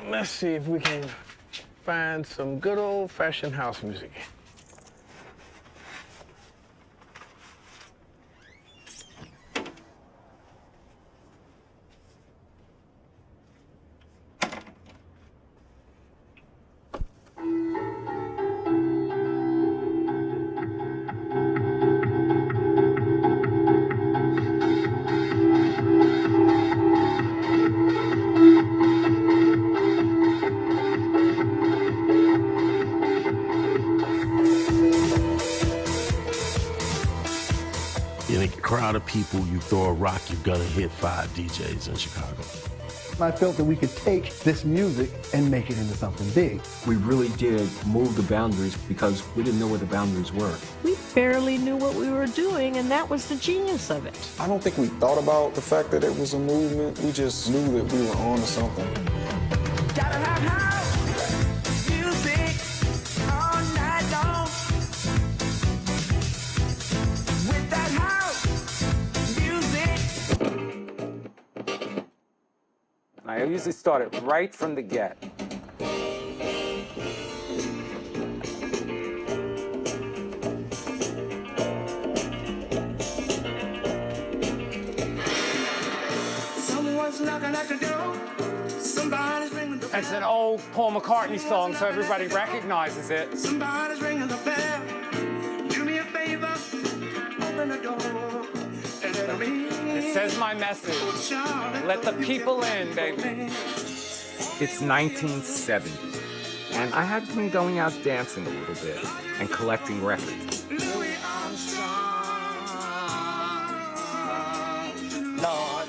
Let's see if we can find some good old-fashioned house music. In a crowd of people, you throw a rock, you're gonna hit 5 DJs in Chicago. I felt that we could take this music and make it into something big. We really did move the boundaries because we didn't know where the boundaries were. We barely knew what we were doing, and that was the genius of it. I don't think we thought about the fact that it was a movement. We just knew that we were on to something. Gotta have house music all night long. With that house music. I usually start it right from the get. Someone's knocking at the door. Somebody's ringing the bell. It's an old Paul McCartney song, so everybody recognizes it. Somebody's ringing the bell. Do me a favor, open the door. And let me in. It says my message. Let the people in, baby. It's 1970, and I had been going out dancing a little bit and collecting records. Louis Armstrong, Lord,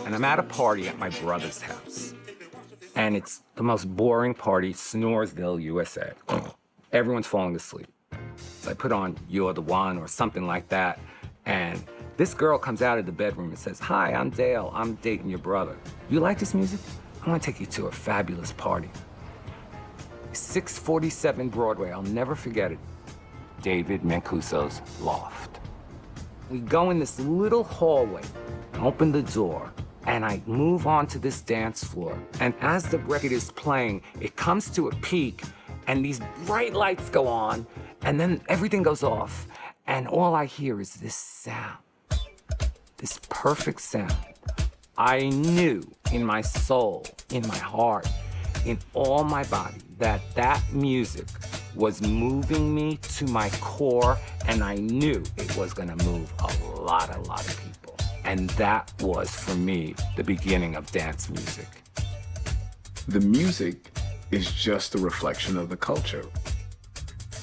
And I'm at a party at my brother's house. And it's the most boring party, Snoresville, USA. Everyone's falling asleep. So I put on You're the One or something like that, and this girl comes out of the bedroom and says, "Hi, I'm Dale. I'm dating your brother. You like this music? I want to take you to a fabulous party." 647 Broadway, I'll never forget it. David Mancuso's loft. We go in this little hallway, open the door, and I move on to this dance floor. And as the record is playing, it comes to a peak, and these bright lights go on, and then everything goes off, and all I hear is this sound. This perfect sound. I knew in my soul, in my heart, in all my body, that that music was moving me to my core, and I knew it was gonna move a lot of people. And that was, for me, the beginning of dance music. The music is just a reflection of the culture.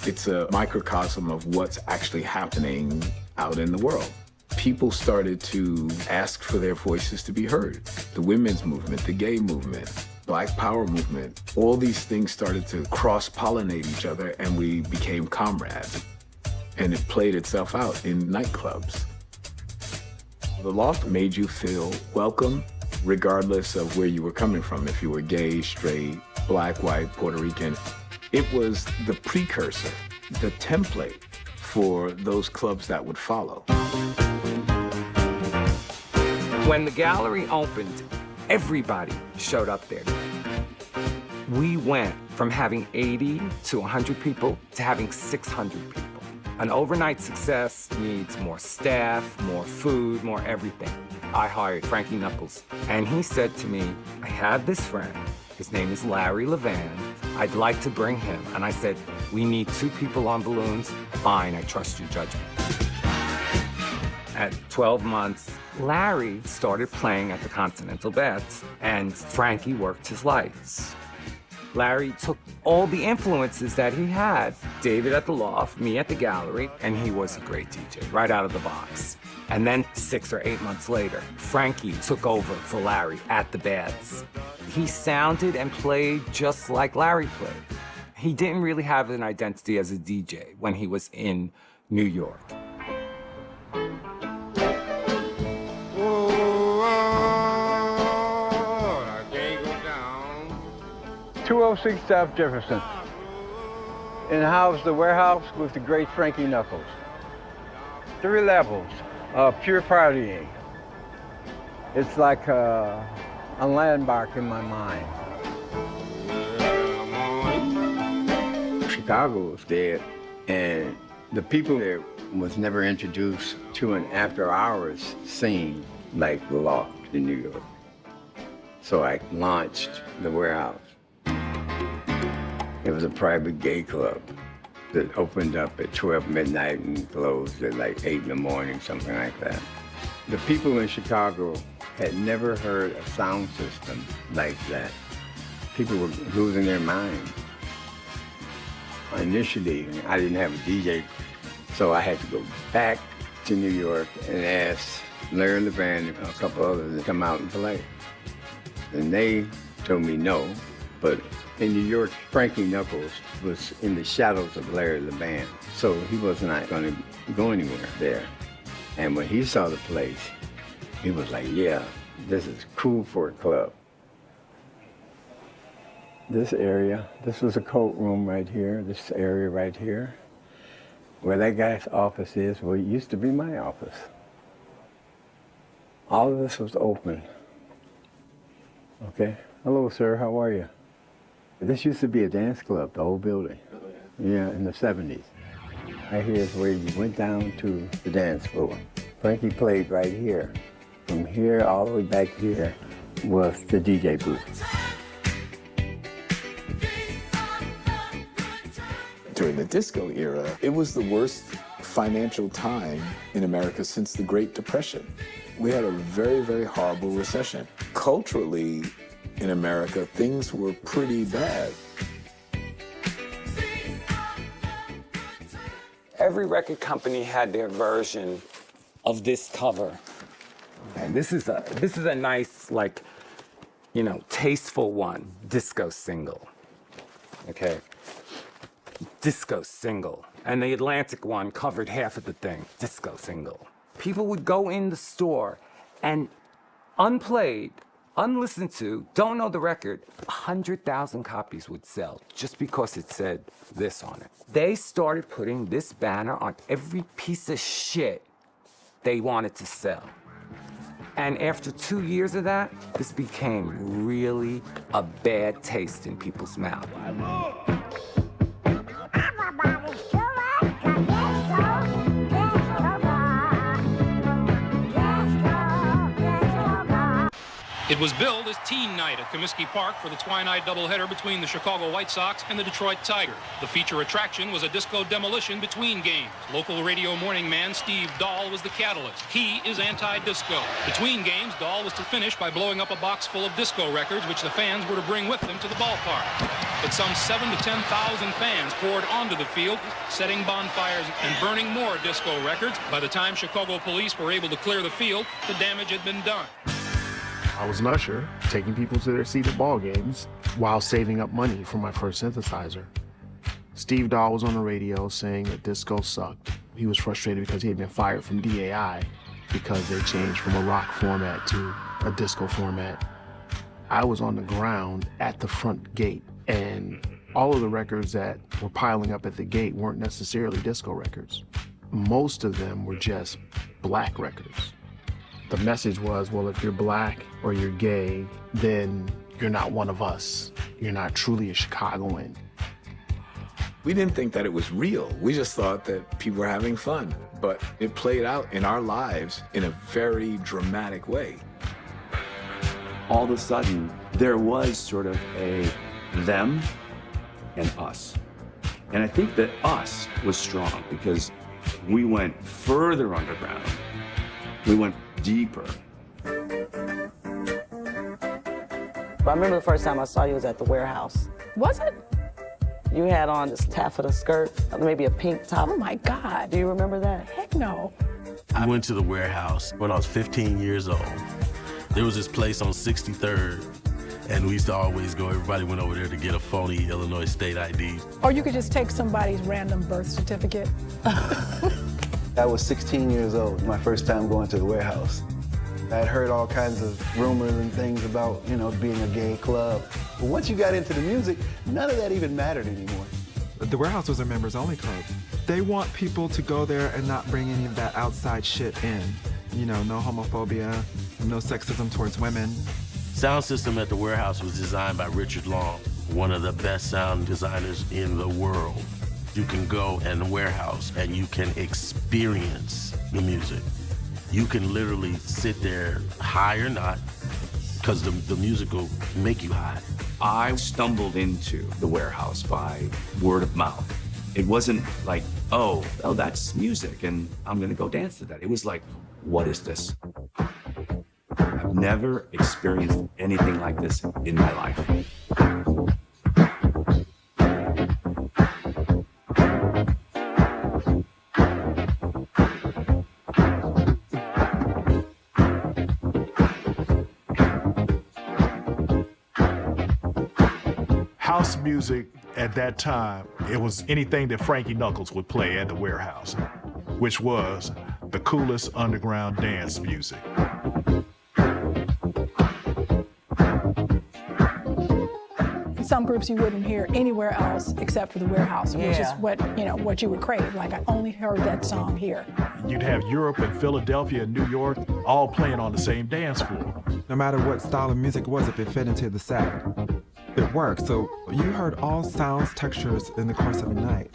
It's a microcosm of what's actually happening out in the world. People started to ask for their voices to be heard. The women's movement, the gay movement, Black Power movement, all these things started to cross-pollinate each other, and we became comrades. And it played itself out in nightclubs. The loft made you feel welcome, regardless of where you were coming from, if you were gay, straight, Black, white, Puerto Rican. It was the precursor, the template for those clubs that would follow. When the gallery opened, everybody showed up there. We went from having 80 to 100 people to having 600 people. An overnight success needs more staff, more food, more everything. I hired Frankie Knuckles, and he said to me, "I have this friend. His name is Larry Levan. I'd like to bring him." And I said, "We need 2 people on balloons. Fine, I trust your judgment." At 12 months, Larry started playing at the Continental Baths, and Frankie worked his lights. Larry took all the influences that he had, David at the loft, me at the gallery, and he was a great DJ right out of the box. And then 6 or 8 months later, Frankie took over for Larry at the Baths. He sounded and played just like Larry played. He didn't really have an identity as a DJ when he was in New York. 206 South Jefferson. In-house the warehouse with the great Frankie Knuckles. 3 levels of pure partying. It's like a landmark in my mind. Chicago was dead, and the people there was never introduced to an after-hours scene like the Loft in New York. So I launched the Warehouse. It was a private gay club that opened up at 12 midnight and closed at like 8 in the morning, something like that. The people in Chicago had never heard a sound system like that. People were losing their minds. Initially, I didn't have a DJ, so I had to go back to New York and ask Larry Levan and a couple others to come out and play. And they told me no, but in New York, Frankie Knuckles was in the shadows of Larry Levan, so he was not going to go anywhere there. And when he saw the place, he was like, yeah, this is cool for a club. This area, this was a coat room right here, this area right here. Where that guy's office is, well, it used to be my office. All of this was open. Okay, hello, sir, how are you? This used to be a dance club, the whole building. Yeah, in the 70s. Right here is where you went down to the dance floor. Frankie played right here. From here all the way back here was the DJ booth. During the disco era, it was the worst financial time in America since the Great Depression. We had a very, very horrible recession. Culturally, in America, things were pretty bad. Every record company had their version of this cover. And this is a nice, like, you know, tasteful one, disco single. Okay? Disco single. And the Atlantic one covered half of the thing, disco single. People would go in the store and unplayed, unlistened to, don't know the record, 100,000 copies would sell just because it said this on it. They started putting this banner on every piece of shit they wanted to sell. And after 2 years of that, this became really a bad taste in people's mouth. It was billed as Teen Night at Comiskey Park for the twilight doubleheader between the Chicago White Sox and the Detroit Tigers. The feature attraction was a disco demolition between games. Local radio morning man Steve Dahl was the catalyst. He is anti-disco. Between games, Dahl was to finish by blowing up a box full of disco records, which the fans were to bring with them to the ballpark. But some 7,000 to 10,000 fans poured onto the field, setting bonfires and burning more disco records. By the time Chicago police were able to clear the field, the damage had been done. I was an usher, taking people to their seat at ball games while saving up money for my first synthesizer. Steve Dahl was on the radio saying that disco sucked. He was frustrated because he had been fired from DAI because they changed from a rock format to a disco format. I was on the ground at the front gate, and all of the records that were piling up at the gate weren't necessarily disco records. Most of them were just black records. The message was, well, if you're black or you're gay, then you're not one of us. You're not truly a Chicagoan. We didn't think that it was real. We just thought that people were having fun. But it played out in our lives in a very dramatic way. All of a sudden, there was sort of a them and us. And I think that us was strong because we went further underground. We went deeper. I remember the first time I saw you was at the Warehouse. Was it? You had on this taffeta skirt, maybe a pink top. Oh my God. Do you remember that? Heck no. I went to the Warehouse when I was 15 years old. There was this place on 63rd, and we used to always go, everybody went over there to get a phony Illinois state ID. Or you could just take somebody's random birth certificate. I was 16 years old, my first time going to the Warehouse. I had heard all kinds of rumors and things about, you know, being a gay club. But once you got into the music, none of that even mattered anymore. The Warehouse was a members-only club. They want people to go there and not bring any of that outside shit in. You know, no homophobia, no sexism towards women. Sound system at the warehouse was designed by Richard Long, one of the best sound designers in the world. You can go in the warehouse and you can experience the music. You can literally sit there, high or not, because the music will make you high. I stumbled into the warehouse by word of mouth. It wasn't like, oh, that's music and I'm gonna go dance to that. It was like, what is this? I've never experienced anything like this in my life. House music at that time, it was anything that Frankie Knuckles would play at the warehouse, which was the coolest underground dance music. Some groups you wouldn't hear anywhere else except for the warehouse, which is what you would crave. Like, I only heard that song here. You'd have Europe and Philadelphia and New York all playing on the same dance floor. No matter what style of music it was, if it fit into the set, it worked. So you heard all sounds, textures in the course of a night.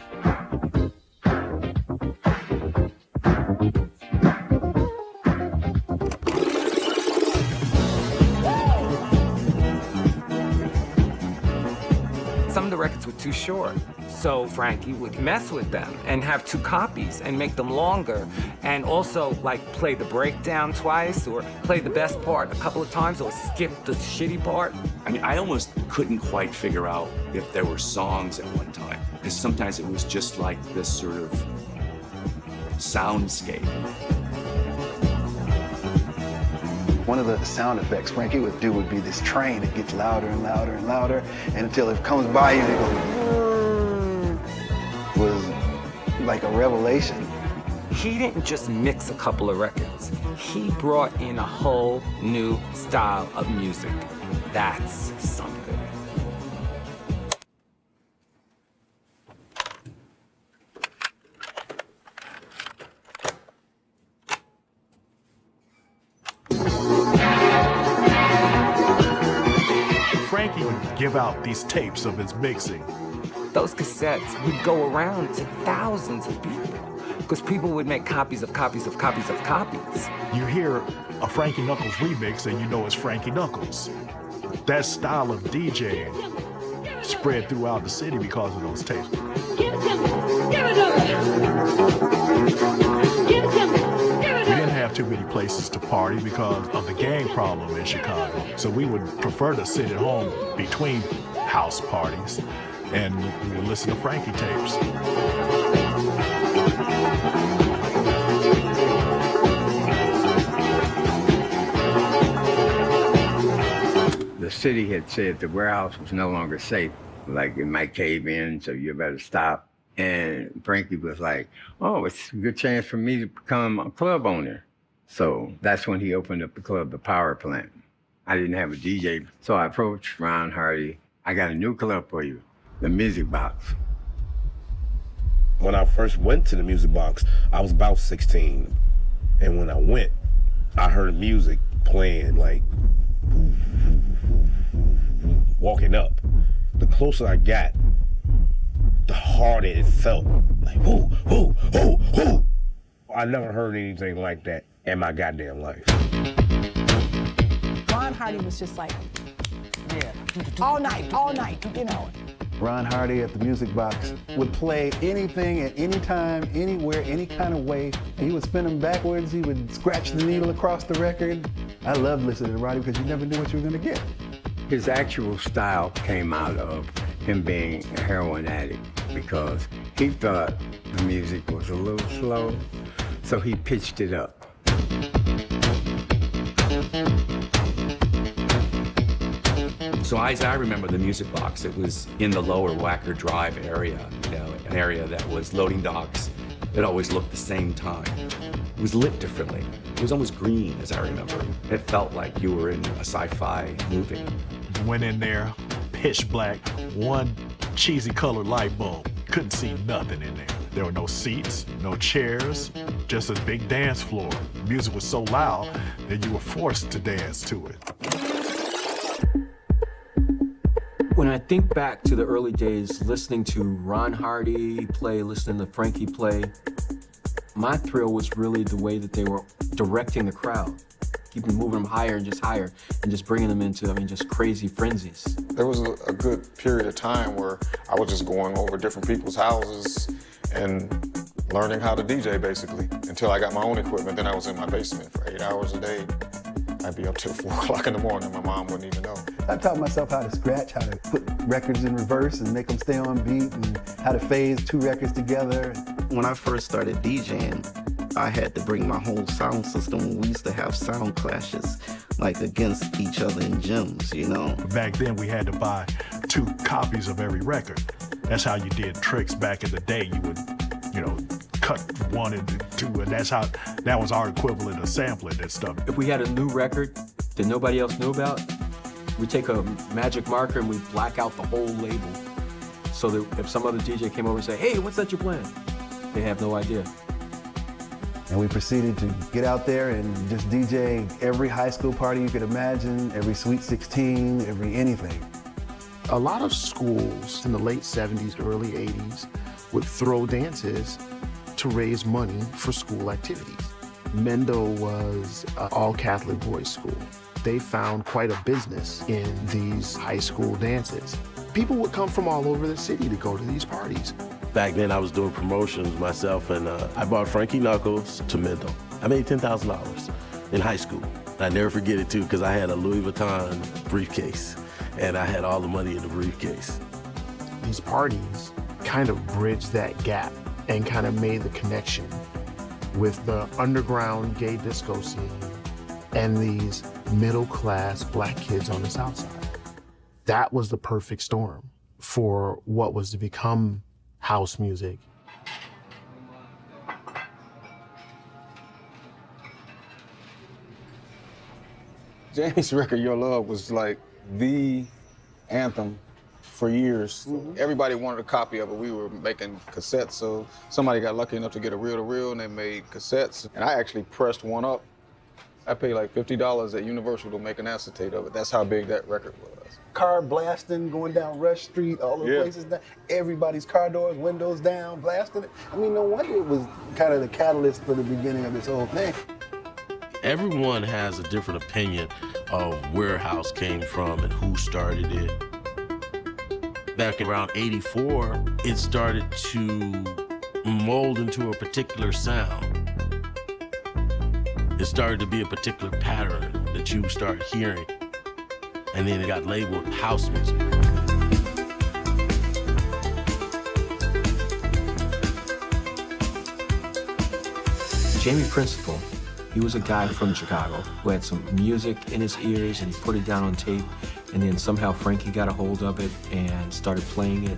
Some of the records were too short, so Frankie would mess with them and have 2 copies and make them longer, and also like play the breakdown twice or play the best part a couple of times or skip the shitty part. I mean, I almost couldn't quite figure out if there were songs at one time, because sometimes it was just like this sort of soundscape. One of the sound effects Frankie would do would be this train that gets louder and louder and louder, and until it comes by you and it goes, was like a revelation. He didn't just mix a couple of records. He brought in a whole new style of music. That's something. Frankie would give out these tapes of his mixing. Those cassettes would go around to thousands of people because people would make copies of copies of copies of copies. You hear a Frankie Knuckles remix and you know it's Frankie Knuckles. That style of DJing spread throughout the city because of those tapes. We didn't have too many places to party because of the gang problem in Chicago. So we would prefer to sit at home between house parties and we would listen to Frankie tapes. The city had said the warehouse was no longer safe, like it might cave in, so you better stop. And Frankie was like, oh, it's a good chance for me to become a club owner. So that's when he opened up the club, the Power Plant. I didn't have a DJ, so I approached Ron Hardy. I got a new club for you, the Music Box. When I first went to the Music Box, I was about 16. And when I went, I heard music playing like walking up. The closer I got, the harder it felt. Like, whoo, whoo, whoo, whoo. I never heard anything like that in my goddamn life. Ron Hardy was just like, all night, you know. Ron Hardy at the Music Box would play anything at any time, anywhere, any kind of way. He would spin them backwards. He would scratch the needle across the record. I loved listening to Roddy because you never knew what you were going to get. His actual style came out of him being a heroin addict because he thought the music was a little slow, so he pitched it up. So as I remember the Music Box, it was in the lower Wacker Drive area, you know, an area that was loading docks. It always looked the same time. It was lit differently. It was almost green, as I remember. It felt like you were in a sci-fi movie. Went in there, pitch black, one cheesy colored light bulb. Couldn't see nothing in there. There were no seats, no chairs, just a big dance floor. Music was so loud that you were forced to dance to it. When I think back to the early days, listening to Ron Hardy play, listening to Frankie play, my thrill was really the way that they were directing the crowd, keeping moving them higher and just bringing them into, just crazy frenzies. There was a good period of time where I was just going over different people's houses and learning how to DJ, basically, until I got my own equipment. Then I was in my basement for 8 hours a day. I'd be up till 4 o'clock in the morning. My mom wouldn't even know. I taught myself how to scratch, how to put records in reverse and make them stay on beat, and how to phase 2 records together. When I first started DJing, I had to bring my whole sound system. We used to have sound clashes, like against each other in gyms, you know. Back then, we had to buy 2 copies of every record. That's how you did tricks back in the day. You would, cut 1 into 2, and that was our equivalent of sampling that stuff. If we had a new record that nobody else knew about, we take a magic marker and we black out the whole label, so that if some other DJ came over and say, "Hey, what's that you're playing?" They have no idea. And we proceeded to get out there and just DJ every high school party you could imagine, every Sweet 16, every anything. A lot of schools in the late 70s, early 80s would throw dances to raise money for school activities. Mendo was an all-Catholic boys' school. They found quite a business in these high school dances. People would come from all over the city to go to these parties. Back then, I was doing promotions myself, and I bought Frankie Knuckles to Mendo. I made $10,000 in high school. I never forget it, too, because I had a Louis Vuitton briefcase, and I had all the money in the briefcase. These parties kind of bridged that gap and kind of made the connection with the underground gay disco scene and these middle-class black kids on the South Side. That was the perfect storm for what was to become house music. Jamie's record, Your Love, was like the anthem for years. Everybody wanted a copy of it. We were making cassettes, so somebody got lucky enough to get a reel-to-reel, and they made cassettes. And I actually pressed one up. I paid like $50 at Universal to make an acetate of it. That's how big that record was. Car blasting, going down Rush Street, all the places down. Everybody's car doors, windows down, blasting it. I mean, no wonder it was kind of the catalyst for the beginning of this whole thing. Everyone has a different opinion of where house came from and who started it. Back around '84, it started to mold into a particular sound. It started to be a particular pattern that you start hearing, and then it got labeled house music. Jamie Principle, he was a guy from Chicago who had some music in his ears and he put it down on tape, and then somehow Frankie got a hold of it and started playing it.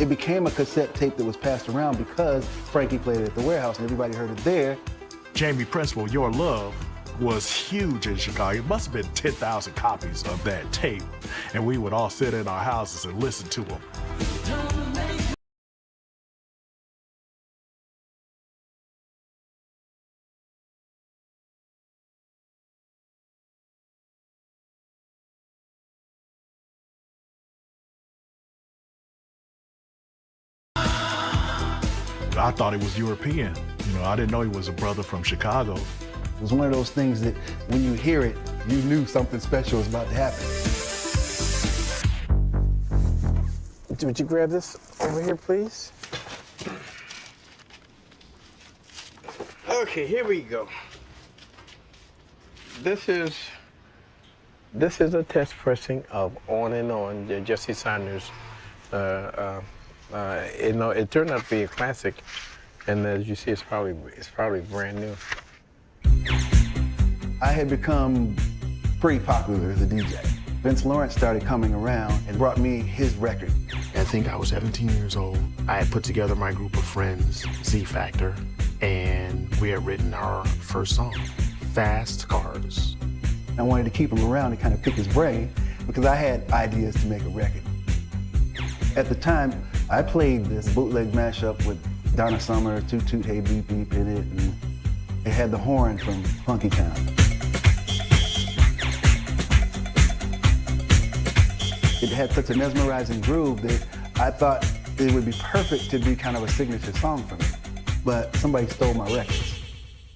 It became a cassette tape that was passed around because Frankie played it at the warehouse and everybody heard it there. Jamie Principle, Your Love, was huge in Chicago. It must have been 10,000 copies of that tape, and we would all sit in our houses and listen to them. I thought he was European. I didn't know he was a brother from Chicago. It was one of those things that when you hear it, you knew something special was about to happen. Would you grab this over here, please? Okay, here we go. This is a test pressing of On and On, Jesse Saunders. It turned out to be a classic, and as you see, it's probably brand new. I had become pretty popular as a DJ. Vince Lawrence started coming around and brought me his record. I think I was 17 years old. I had put together my group of friends, Z Factor, and we had written our first song, Fast Cars. I wanted to keep him around and kind of pick his brain because I had ideas to make a record. At the time, I played this bootleg mashup with Donna Summer, Toot Toot Hey Beep Beep in it, and It had the horn from Funky Town. It had such a mesmerizing groove that I thought it would be perfect to be kind of a signature song for me. But somebody stole my records,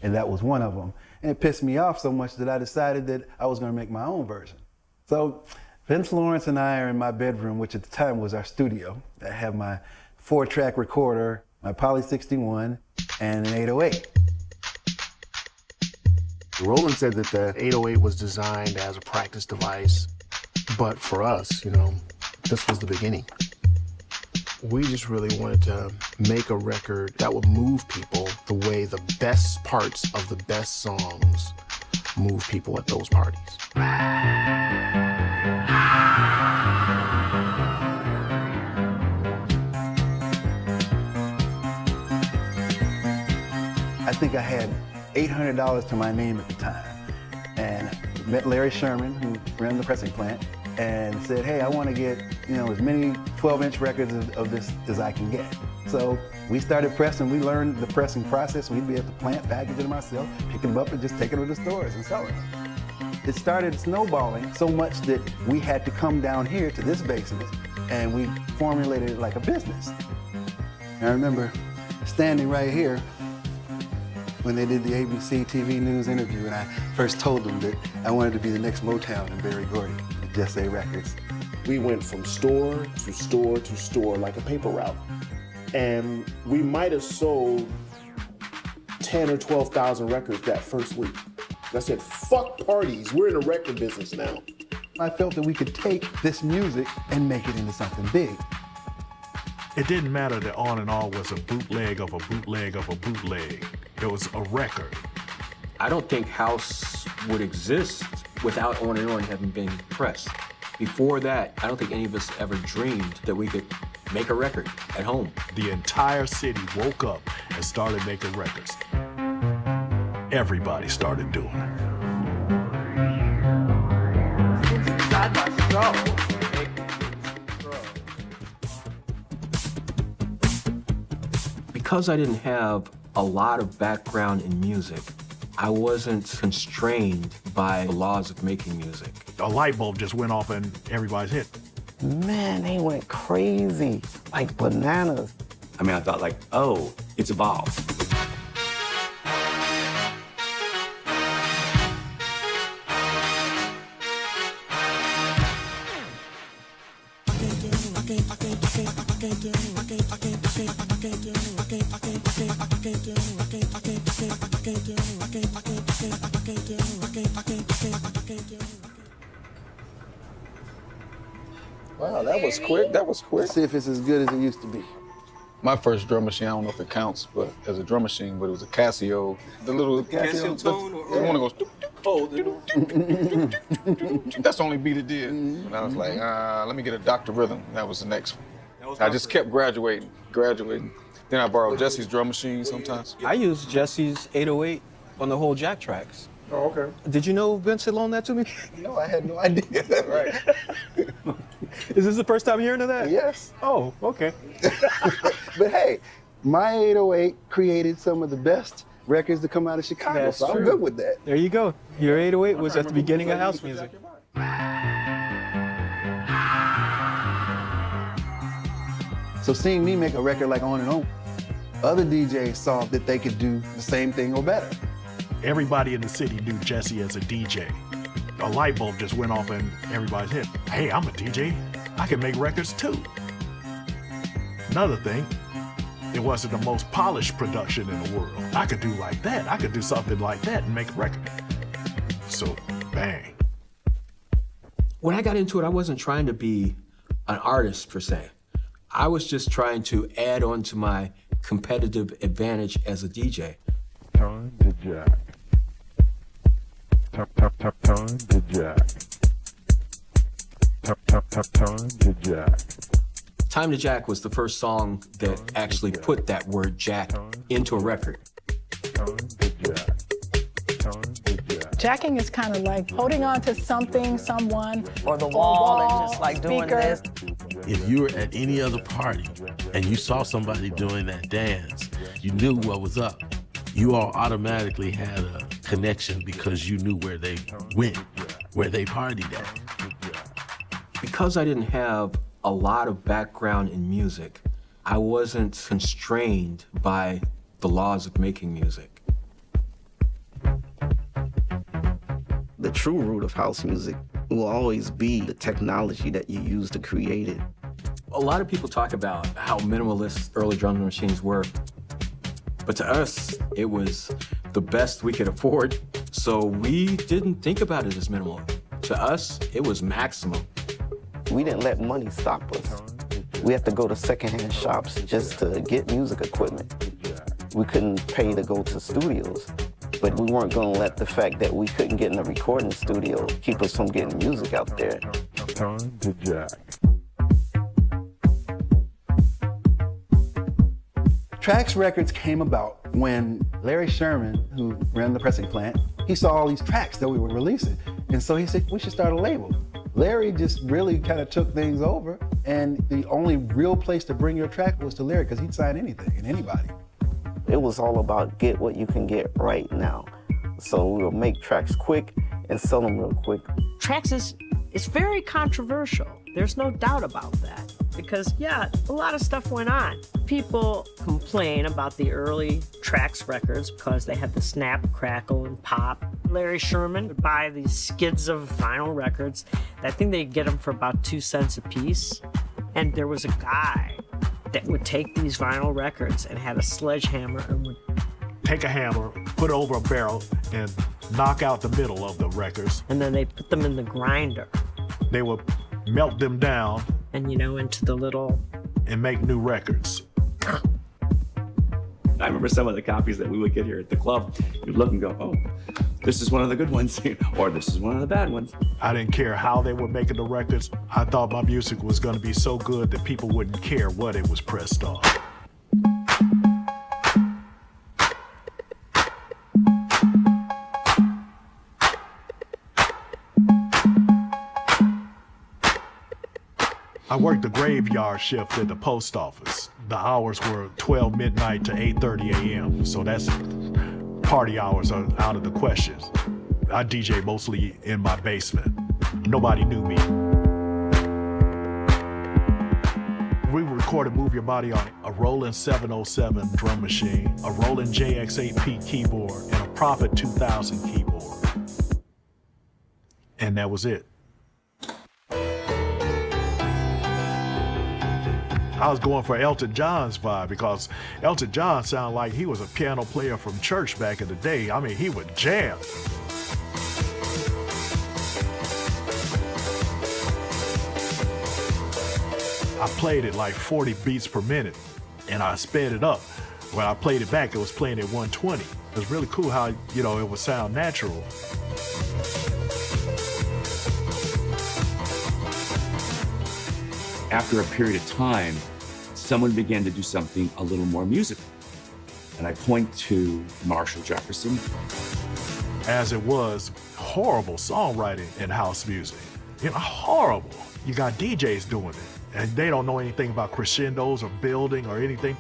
and that was one of them. And it pissed me off so much that I decided that I was gonna make my own version. So Vince Lawrence and I are in my bedroom, which at the time was our studio. I have my 4-track recorder, my Poly 61, and an 808. Roland said that the 808 was designed as a practice device, but for us, you know, this was the beginning. We just really wanted to make a record that would move people the way the best parts of the best songs move people at those parties. I think I had $800 to my name at the time, and met Larry Sherman, who ran the pressing plant, and said, hey, I want to get, you know, as many 12-inch records of this as I can get. So we started pressing. We learned the pressing process. We'd be at the plant, packaging them ourselves, picking them up and just taking them to the stores and selling them. It started snowballing so much that we had to come down here to this basement, and we formulated it like a business. And I remember standing right here when they did the ABC TV News interview, and I first told them that I wanted to be the next Motown and Berry Gordy at Just Say Records. We went from store to store to store like a paper route. And we might have sold 10 or 12,000 records that first week. I said, fuck parties, we're in the record business now. I felt that we could take this music and make it into something big. It didn't matter that On and On was a bootleg of a bootleg of a bootleg. It was a record. I don't think house would exist without On and On having been pressed. Before that, I don't think any of us ever dreamed that we could make a record at home. The entire city woke up and started making records. Everybody started doing it. Because I didn't have a lot of background in music, I wasn't constrained by the laws of making music. A light bulb just went off in everybody's head. Man, they went crazy, like bananas. I mean, I thought like, oh, it's evolved. Wow, that was quick. That was quick. Let's see if it's as good as it used to be. My first drum machine, I don't know if it counts, but as a drum machine, but it was a Casio. The little Casio tone? The one that goes. That's the only beat it did. And I was like, let me get a Dr. Rhythm. That was the next one. I just kept graduating. Then I borrowed Jesse's drum machine sometimes. I used Jesse's 808 on the whole Jack tracks. Oh, okay. Did you know Vince had loaned that to me? No, I had no idea. Right. Is this the first time hearing of that? Yes. Oh, okay. But hey, my 808 created some of the best records to come out of Chicago, That's so I'm true. good with that. There you go. Your 808 was at the beginning of house music. So seeing me make a record like On and On, other DJs saw that they could do the same thing or better. Everybody in the city knew Jesse as a DJ. A light bulb just went off in everybody's head. Hey, I'm a DJ. I can make records too. Another thing, it wasn't the most polished production in the world. I could do like that. I could do something like that and make a record. So, bang. When I got into it, I wasn't trying to be an artist per se. I was just trying to add on to my competitive advantage as a DJ. Time to jack. Time to jack. Time to jack. Time to Jack was the first song that actually put that word jack into a record. Jacking is kind of like holding on to something, someone, or the wall, and just like doing speaker. this. If you were at any other party and you saw somebody doing that dance, you knew what was up. you all automatically had a connection because you knew where they went, where they partied at. Because I didn't have a lot of background in music, I wasn't constrained by the laws of making music. The true root of house music will always be the technology that you use to create it. A lot of people talk about how minimalist early drum machines were, but to us, it was the best we could afford, so we didn't think about it as minimal. To us, it was maximum. We didn't let money stop us. We had to go to secondhand shops just to get music equipment. We couldn't pay to go to studios, but we weren't gonna let the fact that we couldn't get in a recording studio keep us from getting music out there. Time to jack. Trax Records came about when Larry Sherman, who ran the pressing plant, he saw all these tracks that we were releasing. And so he said, we should start a label. Larry just really kind of took things over, and the only real place to bring your track was to Larry, because he'd sign anything and anybody. It was all about get what you can get right now. So we'll make tracks quick and sell them real quick. Trax is very controversial. There's no doubt about that. Because, yeah, a lot of stuff went on. People complain about the early Trax records because they had the snap, crackle, and pop. Larry Sherman would buy these skids of vinyl records. I think they'd get them for about 2 cents a piece. And there was a guy that would take these vinyl records and had a sledgehammer and would take a hammer, put it over a barrel, and knock out the middle of the records. And then they put them in the grinder. They would melt them down. And, you know, into the little... And make new records. I remember some of the copies that we would get here at the club. You'd look and go, oh, this is one of the good ones, or this is one of the bad ones. I didn't care how they were making the records. I thought my music was gonna be so good that people wouldn't care what it was pressed on. I worked the graveyard shift at the post office. The hours were 12 midnight to 8:30 a.m. So that's party hours are out of the question. I DJ mostly in my basement. Nobody knew me. We recorded Move Your Body on a Roland 707 drum machine, a Roland JX8P keyboard, and a Prophet 2000 keyboard. And that was it. I was going for Elton John's vibe because Elton John sounded like he was a piano player from church back in the day. I mean, he would jam. I played it like 40 beats per minute and I sped it up. When I played it back, it was playing at 120. It was really cool how, you know, it would sound natural. After a period of time, someone began to do something a little more musical. And I point to Marshall Jefferson. As it was, horrible songwriting in house music. You know, horrible. You got DJs doing it, and they don't know anything about crescendos or building or anything.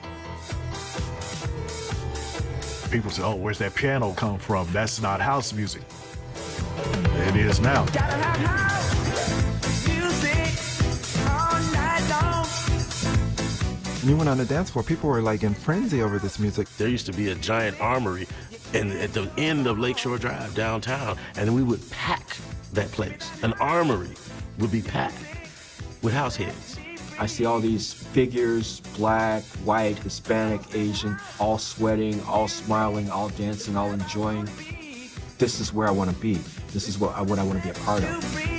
People say, oh, where's that piano come from? That's not house music. It is now. When you went on the dance floor, people were like in frenzy over this music. There used to be a giant armory at the end of Lakeshore Drive downtown, and we would pack that place. An armory would be packed with house heads. I see all these figures, black, white, Hispanic, Asian, all sweating, all smiling, all dancing, all enjoying. This is where I want to be. This is what I want to be a part of.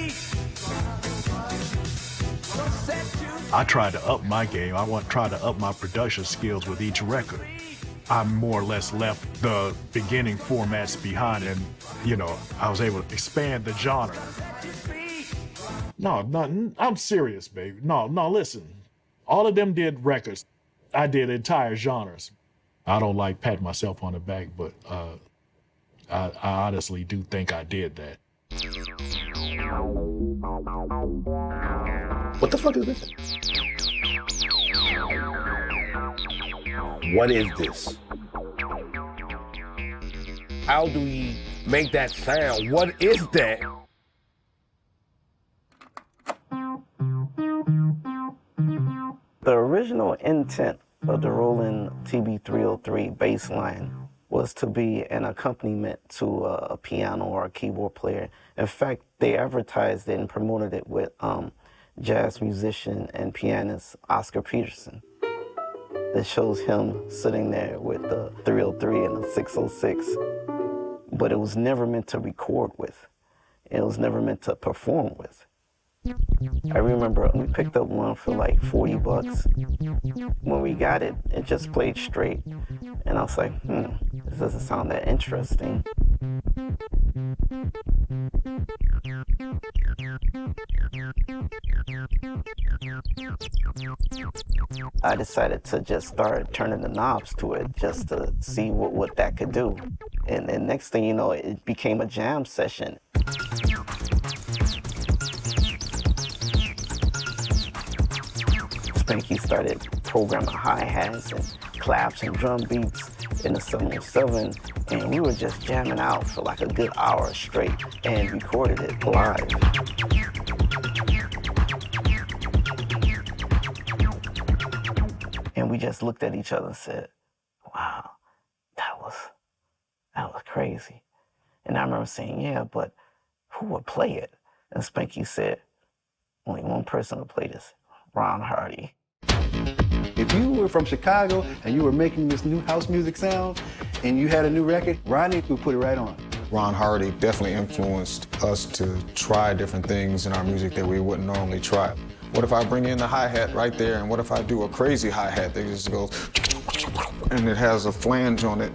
I tried to up my game. I tried to up my production skills with each record. I more or less left the beginning formats behind and, you know, I was able to expand the genre. No, I'm serious, baby. No, listen. All of them did records. I did entire genres. I don't like patting myself on the back, but I honestly do think I did that. What the fuck is this? What is this? How do we make that sound? What is that? The original intent of the Roland TB-303 bass line was to be an accompaniment to a piano or a keyboard player. In fact, they advertised it and promoted it with jazz musician and pianist Oscar Peterson. It shows him sitting there with the 303 and the 606, but it was never meant to record with. It was never meant to perform with. I remember we picked up one for like 40 bucks. When we got it, it just played straight. And I was like, this doesn't sound that interesting. I decided to just start turning the knobs to it just to see what that could do. And then next thing you know, it became a jam session. Spanky started programming hi-hats and claps and drum beats in the 707, and we were just jamming out for like a good hour straight and recorded it live. And we just looked at each other and said, wow, that was crazy. And I remember saying, yeah, but who would play it? And Spanky said, only one person would play this, Ron Hardy. If you were from Chicago and you were making this new house music sound and you had a new record, Ronnie would put it right on. Ron Hardy definitely influenced us to try different things in our music that we wouldn't normally try. What if I bring in the hi-hat right there, and what if I do a crazy hi-hat that just goes and it has a flange on it?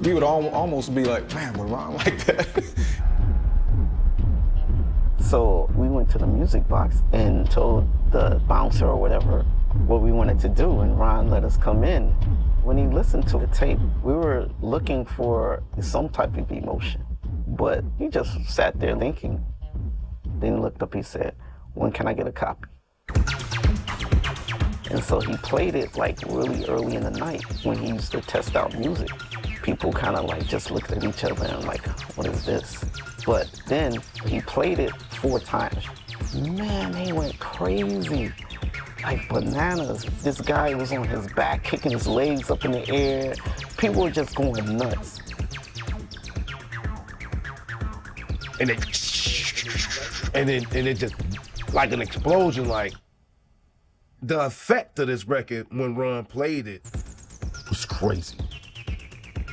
We would almost be like, man, would Ron like that? So we went to the music box and told the bouncer or whatever what we wanted to do, and Ron let us come in. When he listened to the tape, we were looking for some type of emotion, but he just sat there thinking. Then he looked up, he said, when can I get a copy? And so he played it like really early in the night when he used to test out music. People kind of like just looked at each other and like, what is this? But then he played it 4 times. Man, they went crazy. Like bananas. This guy was on his back, kicking his legs up in the air. People were just going nuts. And it just like an explosion, like the effect of this record when Ron played it was crazy.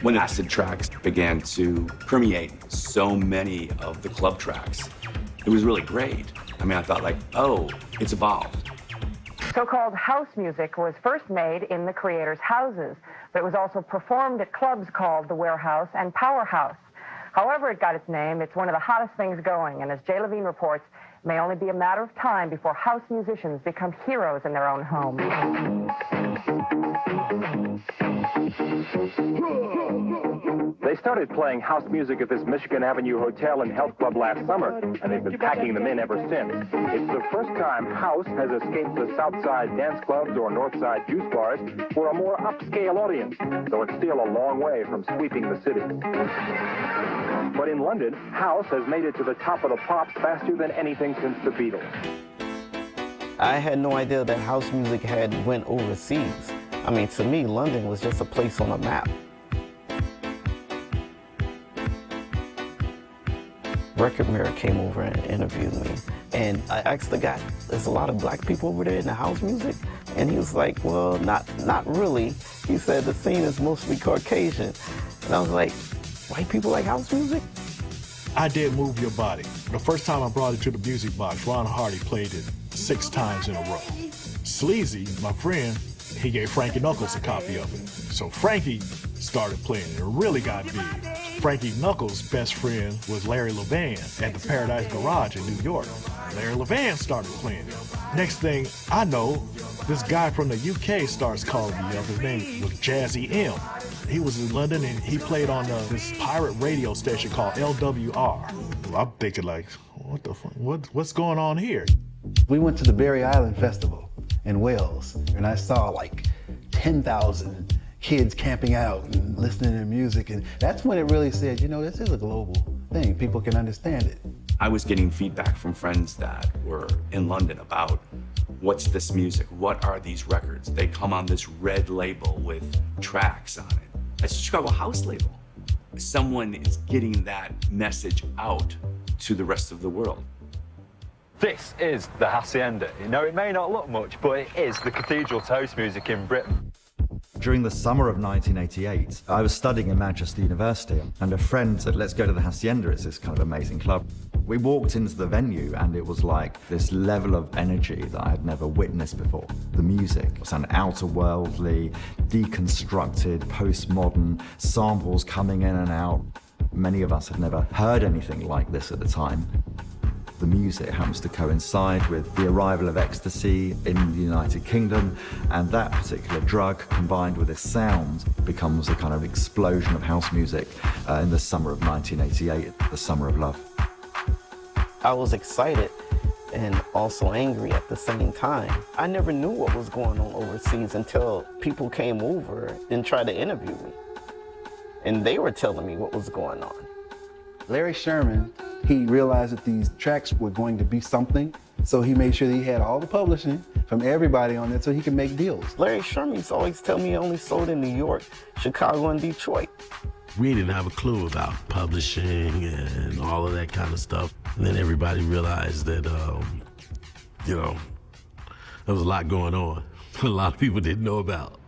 When acid tracks began to permeate so many of the club tracks, it was really great. I mean, I thought like, oh, it's evolved. So-called house music was first made in the creators' houses, but it was also performed at clubs called the Warehouse and Powerhouse. However it got its name, it's one of the hottest things going, and as Jay Levine reports, it may only be a matter of time before house musicians become heroes in their own homes. They started playing house music at this Michigan Avenue hotel and health club last summer, and they've been packing them in ever since. It's the first time house has escaped the South Side dance clubs or North Side juice bars for a more upscale audience, though it's still a long way from sweeping the city. But in London, house has made it to the top of the pops faster than anything since the Beatles. I had no idea that house music had went overseas. I mean, to me, London was just a place on a map. Record Mirror came over and interviewed me, and I asked the guy, there's a lot of black people over there in the house music? And he was like, well, not really. He said the scene is mostly Caucasian. And I was like, white people like house music? I did Move Your Body. The first time I brought it to the music box, Ron Hardy played it 6 times in a row. Sleazy, my friend, he gave Frankie Knuckles a copy of it. So Frankie started playing it. It really got big. Frankie Knuckles' best friend was Larry Levan at the Paradise Garage in New York. Larry Levan started playing it. Next thing I know, this guy from the UK starts calling me up. His name was Jazzy M. He was in London and he played on this pirate radio station called LWR. I'm thinking like, what the fuck? What's going on here? We went to the Barry Island Festival in Wales, and I saw like 10,000 kids camping out and listening to music. And that's when it really said, you know, this is a global thing. People can understand it. I was getting feedback from friends that were in London about what's this music? What are these records? They come on this red label with tracks on it. It's a Chicago house label. Someone is getting that message out to the rest of the world. This is the Hacienda. You know, it may not look much, but it is the cathedral to house music in Britain. During the summer of 1988, I was studying in Manchester University, and a friend said, let's go to the Hacienda. It's this kind of amazing club. We walked into the venue, and it was like this level of energy that I had never witnessed before. The music was an outer-worldly, deconstructed, postmodern, samples coming in and out. Many of us had never heard anything like this at the time. The music happens to coincide with the arrival of ecstasy in the United Kingdom, and that particular drug combined with its sound becomes a kind of explosion of house music in the summer of 1988, the summer of love. I was excited and also angry at the same time. I never knew what was going on overseas until people came over and tried to interview me. And they were telling me what was going on. Larry Sherman, he realized that these tracks were going to be something, so he made sure that he had all the publishing from everybody on it so he could make deals. Larry Sherman used to always tell me he only sold in New York, Chicago, and Detroit. We didn't have a clue about publishing and all of that kind of stuff. And then everybody realized that, you know, there was a lot going on. A lot of people didn't know about.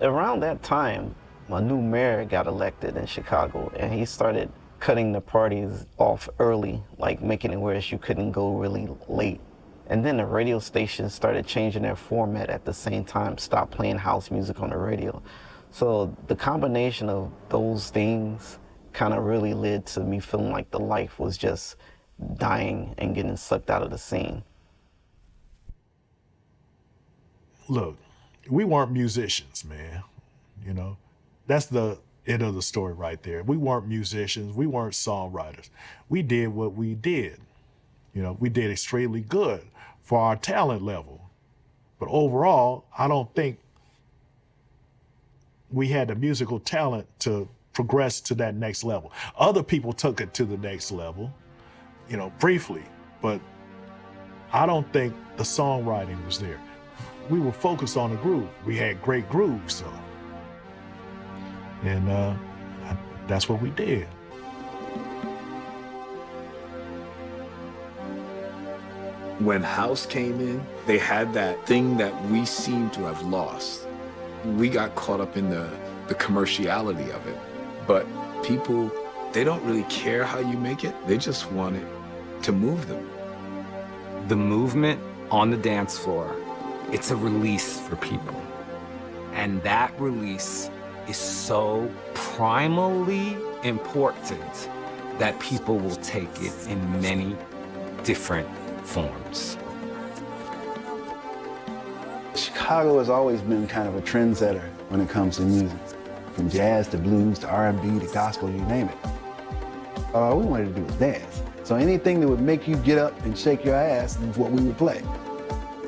Around that time, a new mayor got elected in Chicago, and he started cutting the parties off early, like making it where you couldn't go really late. And then the radio stations started changing their format at the same time, stopped playing house music on the radio. So the combination of those things kind of really led to me feeling like the life was just dying and getting sucked out of the scene. Look, we weren't musicians, man, you know? That's the end of the story right there. We weren't musicians, we weren't songwriters. We did what we did. You know, we did extremely good for our talent level. But overall, I don't think we had the musical talent to progress to that next level. Other people took it to the next level, you know, briefly, but I don't think the songwriting was there. We were focused on the groove. We had great grooves, so. And that's what we did. When house came in, they had that thing that we seem to have lost. We got caught up in the commerciality of it. But people, they don't really care how you make it. They just want it to move them. The movement on the dance floor, it's a release for people. And that release is so primally important that people will take it in many different forms. Chicago has always been kind of a trendsetter when it comes to music. From jazz to blues to R&B to gospel, you name it. All we wanted to do was dance. So anything that would make you get up and shake your ass is what we would play.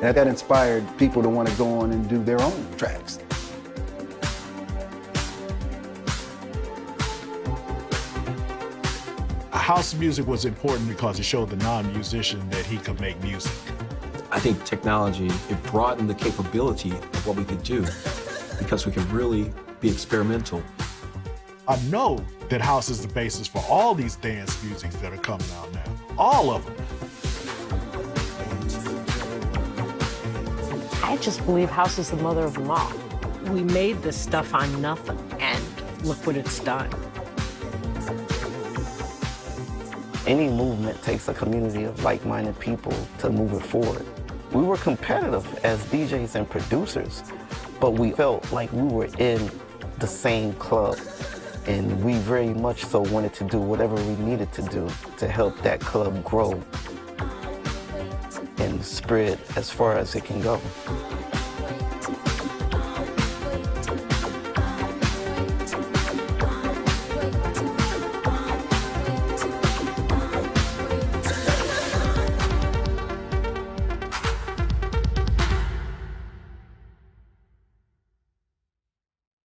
And that inspired people to want to go on and do their own tracks. House music was important because it showed the non-musician that he could make music. I think technology, it broadened the capability of what we could do because we could really be experimental. I know that house is the basis for all these dance musics that are coming out now. All of them. I just believe house is the mother of them all. We made this stuff on nothing, and look what it's done. Any movement takes a community of like-minded people to move it forward. We were competitive as DJs and producers, but we felt like we were in the same club, and we very much so wanted to do whatever we needed to do to help that club grow and spread as far as it can go.